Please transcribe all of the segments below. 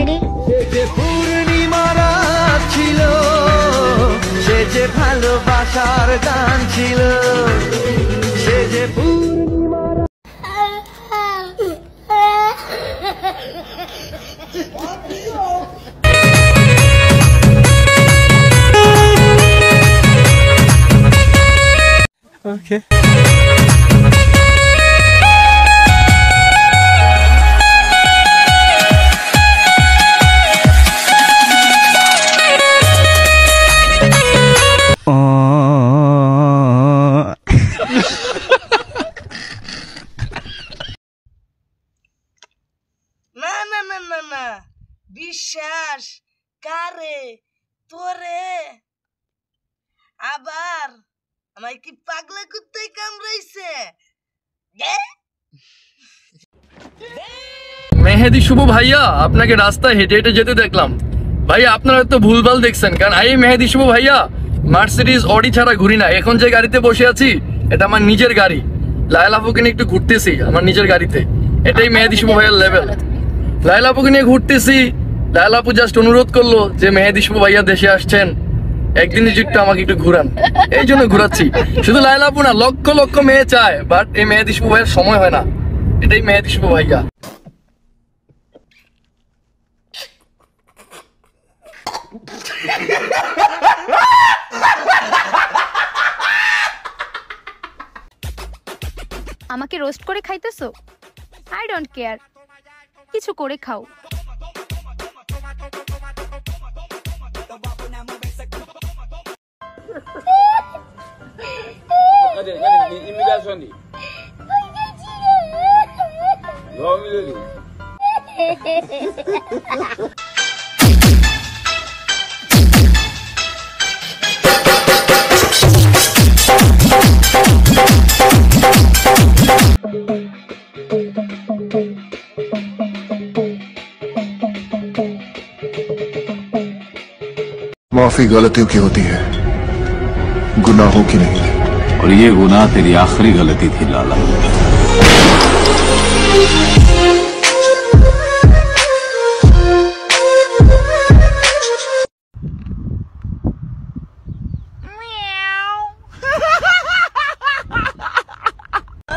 Ready. সে যে পূর্ণিমা রাত ছিল, সে যে ভালোবাসার গান ছিল, সে যে পূর্ণিমা রাত। Okay. না না না না না, বিশ্বাস কারে তোরে? আবার আমায় কি পাগলা কুত্তায় কামড়াইছে? মেহেদি শুভ ভাইয়া, আপনাকে রাস্তায় হেঁটে হেঁটে যেতে দেখলাম। ভাইয়া আপনারা তো ভুলভাল দেখছেন, কারণ এই মেহেদি শুভ ভাইয়া মার্সিডিজ অডি ছাড়া ঘুরি না। এখন যে গাড়িতে বসে আছি এটা আমার নিজের গাড়ি। লায়লাপুকে নিয়ে একটু ঘুরতেছি আমার নিজের গাড়িতে, এটাই মেহেদি শুভ ভাইয়ার লেভেল। লায়লাপুকে নিয়ে ঘুরতেছি, লায়লাপু জাস্ট অনুরোধ করলো যে মেহেদি শুভ ভাইয়া দেশে আসছেন, একদিনের একটু আমাকে একটু ঘুরান, এই জন্য ঘুরাচ্ছি। শুধু লায়লাপু না, লক্ষ লক্ষ মেয়ে চায়, বাট এই মেহেদি শুভ ভাইয়ার সময় হয় না। এটাই মেহেদি শুভ ভাইয়া। আমাকে রোস্ট করে খাইতেছো? আই ডোন্ট কেয়ার, কিছু করে খাও। माफी गलतियों की होती है, गुनाहों की नहीं। और ये गुनाह तेरी आखिरी गलती थी लाला।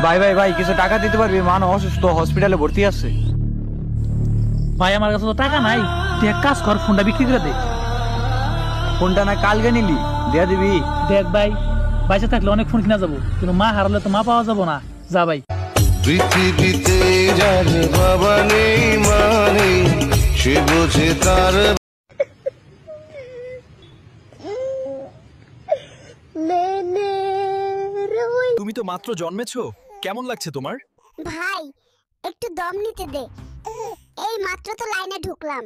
ভাই ভাই ভাই, কিছু টাকা দিতে পারবি? মান অসুস্থ, হসপিটালে ভর্তি আছে। ভাই আমার কাছে তো টাকা নাই, তুই এক কাজ কর, ফোনটা বিক্রি করে দে। ফোনটা না কালকে নিলি, দেয়া দিবি? দেখ ভাই, বাইসে থাকলে অনেক ফোন কিনা যাবো, কিন্তু মা হারালে তো মা পাওয়া যাবো না। যা ভাই। পৃথিবীতে যার বাবা নেই মা নেই, সে বোঝে তার। তুমি তো মাত্র জন্মেছো, কেমন লাগছে তোমার? ভাই একটু দম নিতে দে, এই মাত্র তো লাইনে ঢুকলাম।